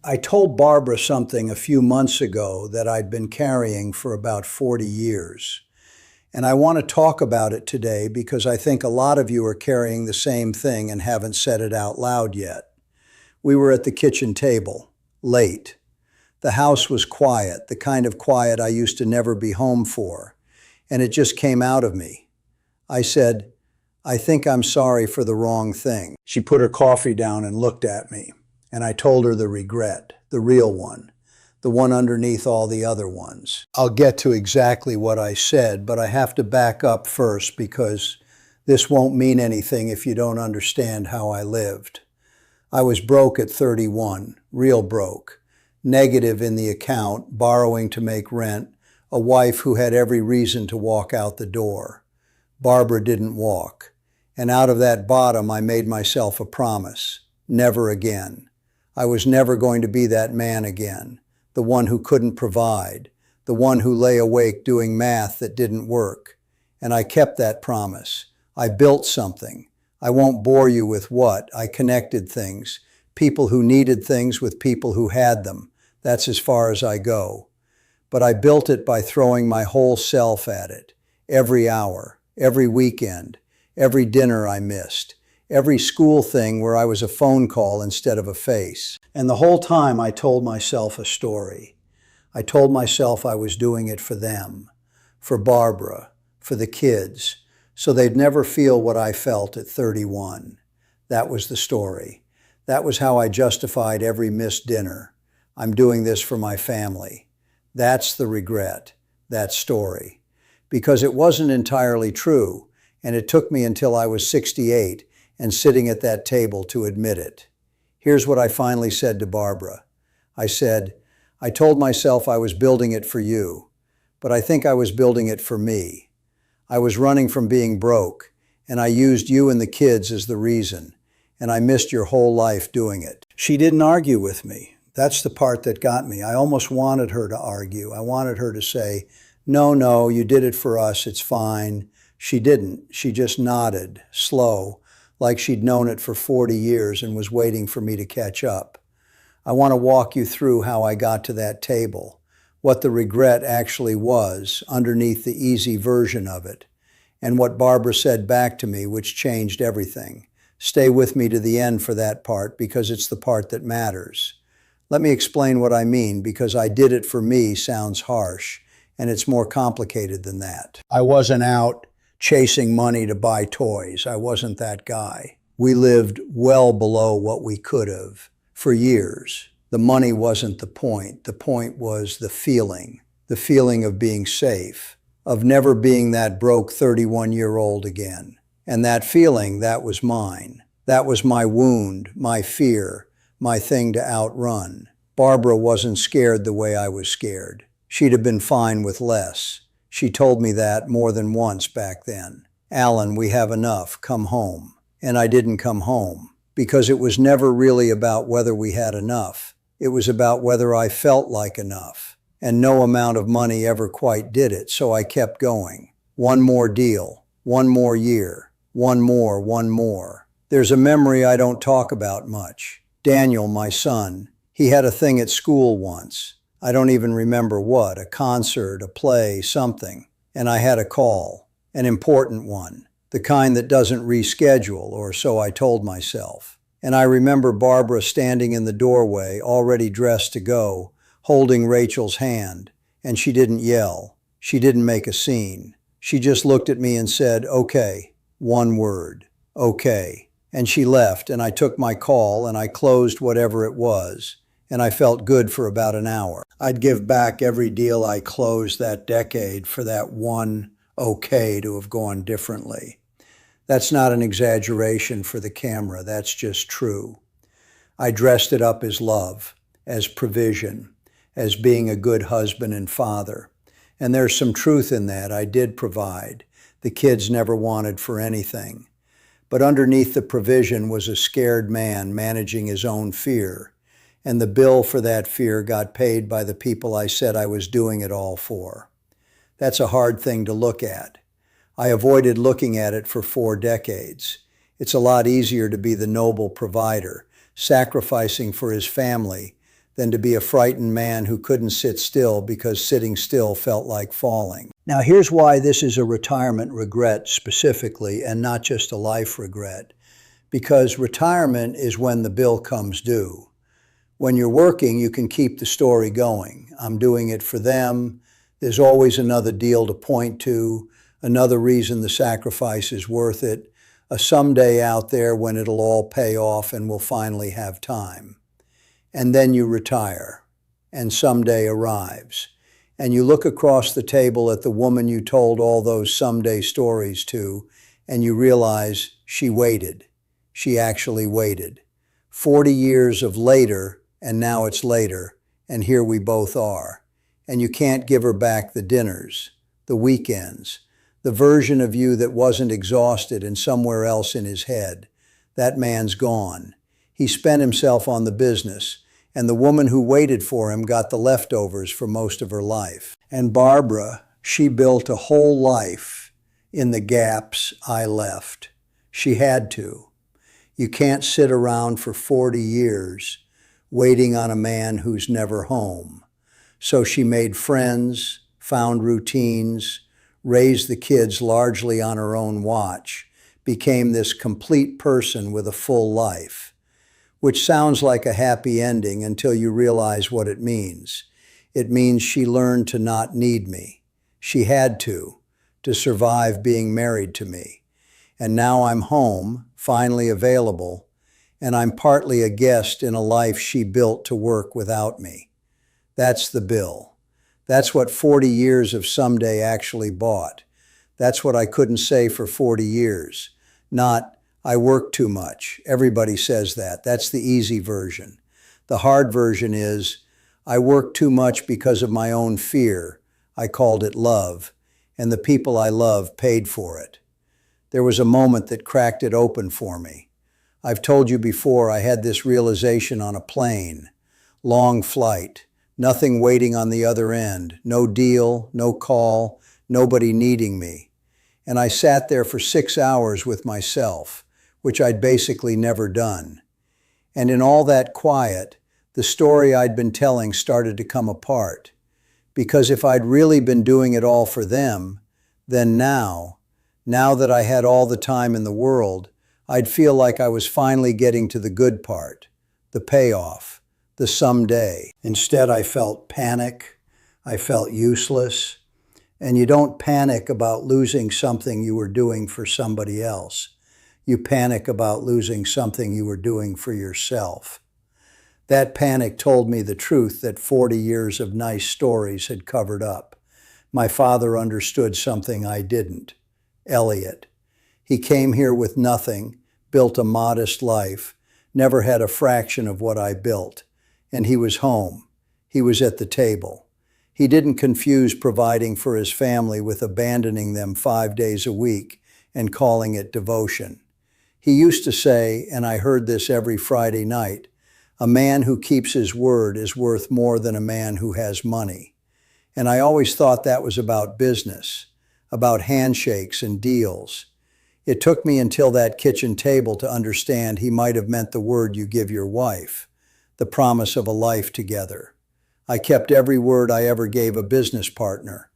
I told Barbara something a few months ago that I'd been carrying for about 40 years. And I want to talk about it today because I think a lot of you are carrying the same thing and haven't said it out loud yet. We were at the kitchen table, late. The house was quiet, the kind of quiet I used to never be home for. And it just came out of me. I said, "I think I'm sorry for the wrong thing." She put her coffee down and looked at me. And I told her the regret, the real one, the one underneath all the other ones. I'll get to exactly what I said, but I have to back up first because this won't mean anything if you don't understand how I lived. I was broke at 31, real broke, negative in the account, borrowing to make rent, a wife who had every reason to walk out the door. Barbara didn't walk. And out of that bottom, I made myself a promise, never again. I was never going to be that man again, the one who couldn't provide, the one who lay awake doing math that didn't work. And I kept that promise. I built something. I won't bore you with what. I connected things, people who needed things with people who had them. That's as far as I go. But I built it by throwing my whole self at it, every hour, every weekend, every dinner I missed, every school thing where I was a phone call instead of a face. And the whole time I told myself a story. I told myself I was doing it for them, for Barbara, for the kids, so they'd never feel what I felt at 31. That was the story. That was how I justified every missed dinner. I'm doing this for my family. That's the regret, that story. Because it wasn't entirely true, and it took me until I was 68 and sitting at that table to admit it. Here's what I finally said to Barbara. I said, "I told myself I was building it for you, but I think I was building it for me. I was running from being broke, and I used you and the kids as the reason, and I missed your whole life doing it." She didn't argue with me. That's the part that got me. I almost wanted her to argue. I wanted her to say, no, you did it for us, it's fine. She didn't. She just nodded, slow, like she'd known it for 40 years and was waiting for me to catch up. I want to walk you through how I got to that table, what the regret actually was underneath the easy version of it, and what Barbara said back to me, which changed everything. Stay with me to the end for that part because it's the part that matters. Let me explain what I mean because "I did it for me" sounds harsh, and it's more complicated than that. I wasn't out chasing money to buy toys. I wasn't that guy. We lived well below what we could have for years. The money wasn't the point. The point was the feeling of being safe, of never being that broke 31-year-old again. And that feeling, that was mine. That was my wound, my fear, my thing to outrun. Barbara wasn't scared the way I was scared. She'd have been fine with less. She told me that more than once back then. "Alan, we have enough. Come home." And I didn't come home because it was never really about whether we had enough. It was about whether I felt like enough. And no amount of money ever quite did it, so I kept going. One more deal, one more year, one more. There's a memory I don't talk about much. Daniel, my son, he had a thing at school once. I don't even remember what, a concert, a play, something. And I had a call, an important one, the kind that doesn't reschedule, or so I told myself. And I remember Barbara standing in the doorway, already dressed to go, holding Rachel's hand. And she didn't yell. She didn't make a scene. She just looked at me and said, "Okay," one word, "okay." And she left, and I took my call, and I closed whatever it was. And I felt good for about an hour. I'd give back every deal I closed that decade for that one okay to have gone differently. That's not an exaggeration for the camera, that's just true. I dressed it up as love, as provision, as being a good husband and father. And there's some truth in that. I did provide. The kids never wanted for anything. But underneath the provision was a scared man managing his own fear. And the bill for that fear got paid by the people I said I was doing it all for. That's a hard thing to look at. I avoided looking at it for 4 decades. It's a lot easier to be the noble provider, sacrificing for his family, than to be a frightened man who couldn't sit still because sitting still felt like falling. Now, here's why this is a retirement regret specifically and not just a life regret. Because retirement is when the bill comes due. When you're working, you can keep the story going. I'm doing it for them. There's always another deal to point to, another reason the sacrifice is worth it, a someday out there when it'll all pay off and we'll finally have time. And then you retire, and someday arrives. And you look across the table at the woman you told all those someday stories to, and you realize she waited. She actually waited. 40 years of later, and now it's later, and here we both are. And you can't give her back the dinners, the weekends, the version of you that wasn't exhausted and somewhere else in his head. That man's gone. He spent himself on the business, and the woman who waited for him got the leftovers for most of her life. And Barbara, she built a whole life in the gaps I left. She had to. You can't sit around for 40 years waiting on a man who's never home. So she made friends, found routines, raised the kids largely on her own watch, became this complete person with a full life, which sounds like a happy ending until you realize what it means. It means she learned to not need me. She had to survive being married to me. And now I'm home, finally available, and I'm partly a guest in a life she built to work without me. That's the bill. That's what 40 years of someday actually bought. That's what I couldn't say for 40 years. Not, I work too much. Everybody says that. That's the easy version. The hard version is, I work too much because of my own fear. I called it love, and the people I love paid for it. There was a moment that cracked it open for me. I've told you before I had this realization on a plane. Long flight, nothing waiting on the other end, no deal, no call, nobody needing me. And I sat there for 6 hours with myself, which I'd basically never done. And in all that quiet, the story I'd been telling started to come apart. Because if I'd really been doing it all for them, then now that I had all the time in the world, I'd feel like I was finally getting to the good part, the payoff, the someday. Instead, I felt panic. I felt useless. And you don't panic about losing something you were doing for somebody else. You panic about losing something you were doing for yourself. That panic told me the truth that 40 years of nice stories had covered up. My father understood something I didn't. Elliot. He came here with nothing, built a modest life, never had a fraction of what I built. And he was home. He was at the table. He didn't confuse providing for his family with abandoning them 5 days a week and calling it devotion. He used to say, and I heard this every Friday night, a man who keeps his word is worth more than a man who has money. And I always thought that was about business, about handshakes and deals. It took me until that kitchen table to understand he might have meant the word you give your wife, the promise of a life together. I kept every word I ever gave a business partner,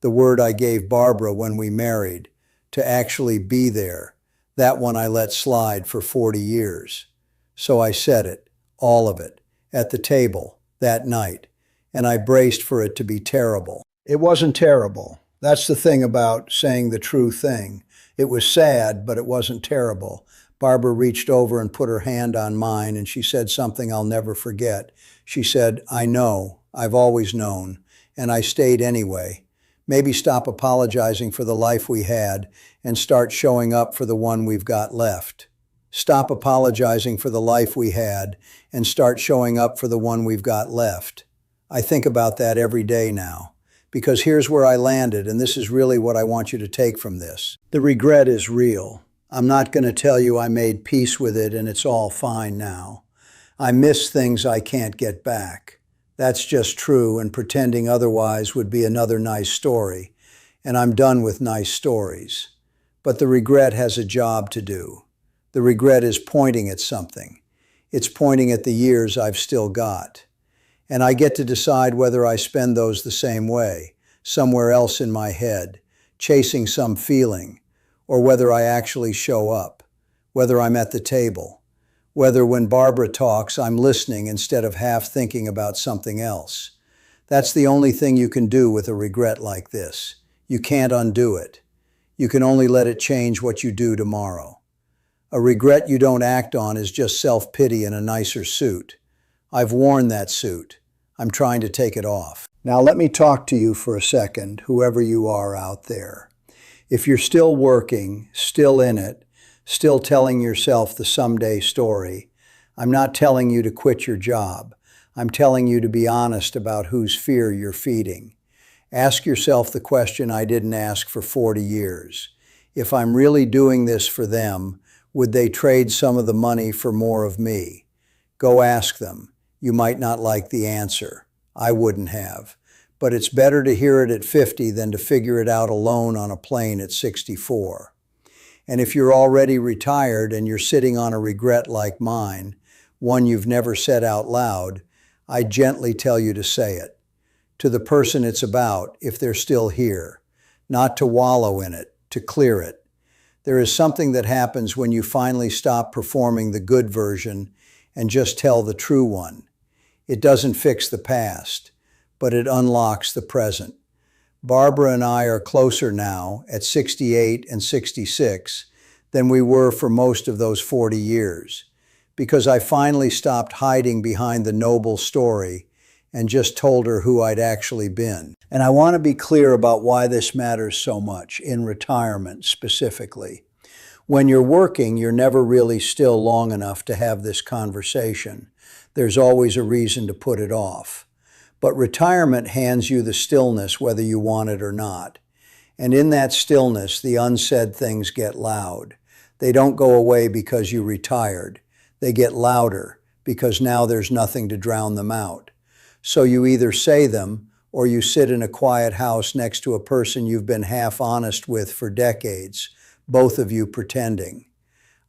the word I gave Barbara when we married, to actually be there. That one I let slide for 40 years. So I said it, all of it, at the table, that night, and I braced for it to be terrible. It wasn't terrible. That's the thing about saying the true thing. It was sad, but it wasn't terrible. Barbara reached over and put her hand on mine, and she said something I'll never forget. She said, I know, I've always known, and I stayed anyway. Maybe stop apologizing for the life we had and start showing up for the one we've got left. Stop apologizing for the life we had and start showing up for the one we've got left. I think about that every day now, because here's where I landed, and this is really what I want you to take from this. The regret is real. I'm not going to tell you I made peace with it and it's all fine now. I miss things I can't get back. That's just true, and pretending otherwise would be another nice story, and I'm done with nice stories. But the regret has a job to do. The regret is pointing at something. It's pointing at the years I've still got. And I get to decide whether I spend those the same way, somewhere else in my head, chasing some feeling, or whether I actually show up, whether I'm at the table, whether when Barbara talks, I'm listening instead of half thinking about something else. That's the only thing you can do with a regret like this. You can't undo it. You can only let it change what you do tomorrow. A regret you don't act on is just self-pity in a nicer suit. I've worn that suit. I'm trying to take it off. Now let me talk to you for a second, whoever you are out there. If you're still working, still in it, still telling yourself the someday story, I'm not telling you to quit your job. I'm telling you to be honest about whose fear you're feeding. Ask yourself the question I didn't ask for 40 years. If I'm really doing this for them, would they trade some of the money for more of me? Go ask them. You might not like the answer. I wouldn't have. But it's better to hear it at 50 than to figure it out alone on a plane at 64. And if you're already retired and you're sitting on a regret like mine, one you've never said out loud, I gently tell you to say it. To the person it's about, if they're still here. Not to wallow in it, to clear it. There is something that happens when you finally stop performing the good version and just tell the true one. It doesn't fix the past, but it unlocks the present. Barbara and I are closer now, at 68 and 66, than we were for most of those 40 years, because I finally stopped hiding behind the noble story and just told her who I'd actually been. And I want to be clear about why this matters so much, in retirement specifically. When you're working, you're never really still long enough to have this conversation. There's always a reason to put it off. But retirement hands you the stillness whether you want it or not. And in that stillness, the unsaid things get loud. They don't go away because you retired. They get louder because now there's nothing to drown them out. So you either say them or you sit in a quiet house next to a person you've been half honest with for decades, both of you pretending.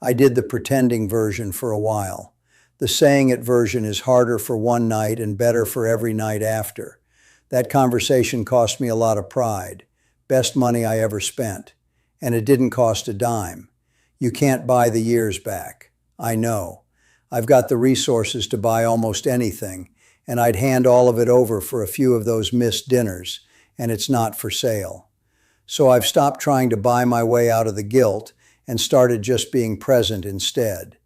I did the pretending version for a while. The saying it version is harder for one night and better for every night after. That conversation cost me a lot of pride. Best money I ever spent. And it didn't cost a dime. You can't buy the years back. I know. I've got the resources to buy almost anything, and I'd hand all of it over for a few of those missed dinners, and it's not for sale. So I've stopped trying to buy my way out of the guilt and started just being present instead.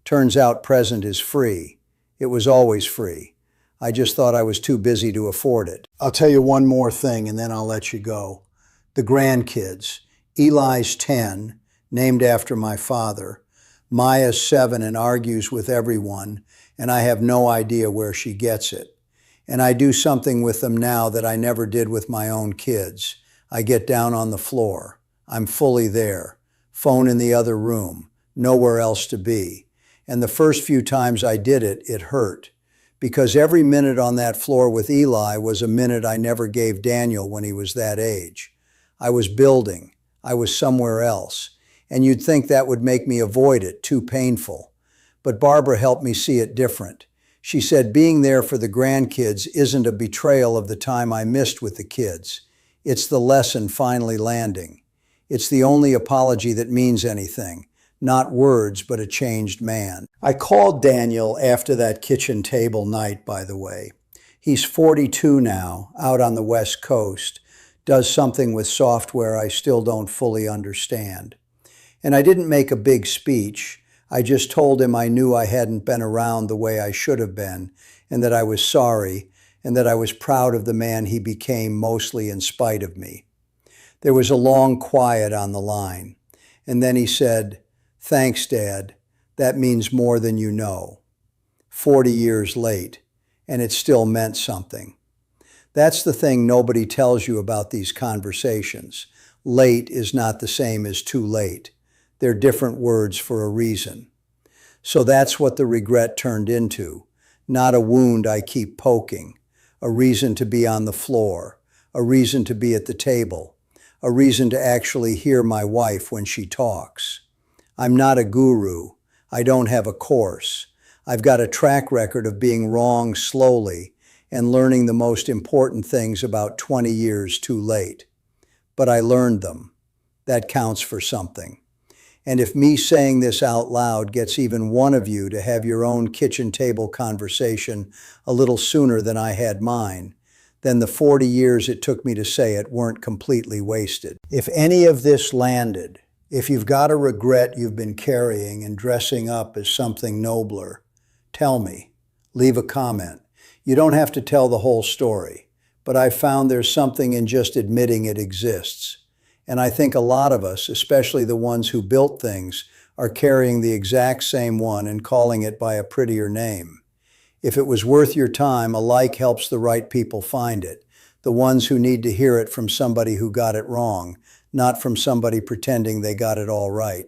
Turns out present is free. It was always free. I just thought I was too busy to afford it. I'll tell you one more thing and then I'll let you go. The grandkids. Eli's 10, named after my father. Maya's 7 and argues with everyone, and I have no idea where she gets it. And I do something with them now that I never did with my own kids. I get down on the floor. I'm fully there. Phone in the other room. Nowhere else to be. And the first few times I did it, it hurt. Because every minute on that floor with Eli was a minute I never gave Daniel when he was that age. I was building. I was somewhere else. And you'd think that would make me avoid it, too painful. But Barbara helped me see it different. She said being there for the grandkids isn't a betrayal of the time I missed with the kids. It's the lesson finally landing. It's the only apology that means anything. Not words, but a changed man. I called Daniel after that kitchen table night, by the way. He's 42 now, out on the West Coast, does something with software I still don't fully understand. And I didn't make a big speech. I just told him I knew I hadn't been around the way I should have been, and that I was sorry, and that I was proud of the man he became mostly in spite of me. There was a long quiet on the line, and then he said, "Thanks, Dad. That means more than you know." 40 years late, and it still meant something. That's the thing nobody tells you about these conversations. Late is not the same as too late. They're different words for a reason. So that's what the regret turned into. Not a wound I keep poking. A reason to be on the floor. A reason to be at the table. A reason to actually hear my wife when she talks. I'm not a guru. I don't have a course. I've got a track record of being wrong slowly and learning the most important things about 20 years too late. But I learned them. That counts for something. And if me saying this out loud gets even one of you to have your own kitchen table conversation a little sooner than I had mine, then the 40 years it took me to say it weren't completely wasted. If any of this landed, if you've got a regret you've been carrying and dressing up as something nobler, tell me. Leave a comment. You don't have to tell the whole story, but I've found there's something in just admitting it exists. And I think a lot of us, especially the ones who built things, are carrying the exact same one and calling it by a prettier name. If it was worth your time, a like helps the right people find it, the ones who need to hear it from somebody who got it wrong, not from somebody pretending they got it all right.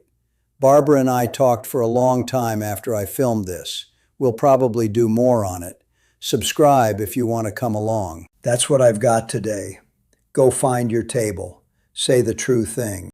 Barbara and I talked for a long time after I filmed this. We'll probably do more on it. Subscribe if you want to come along. That's what I've got today. Go find your table. Say the true thing.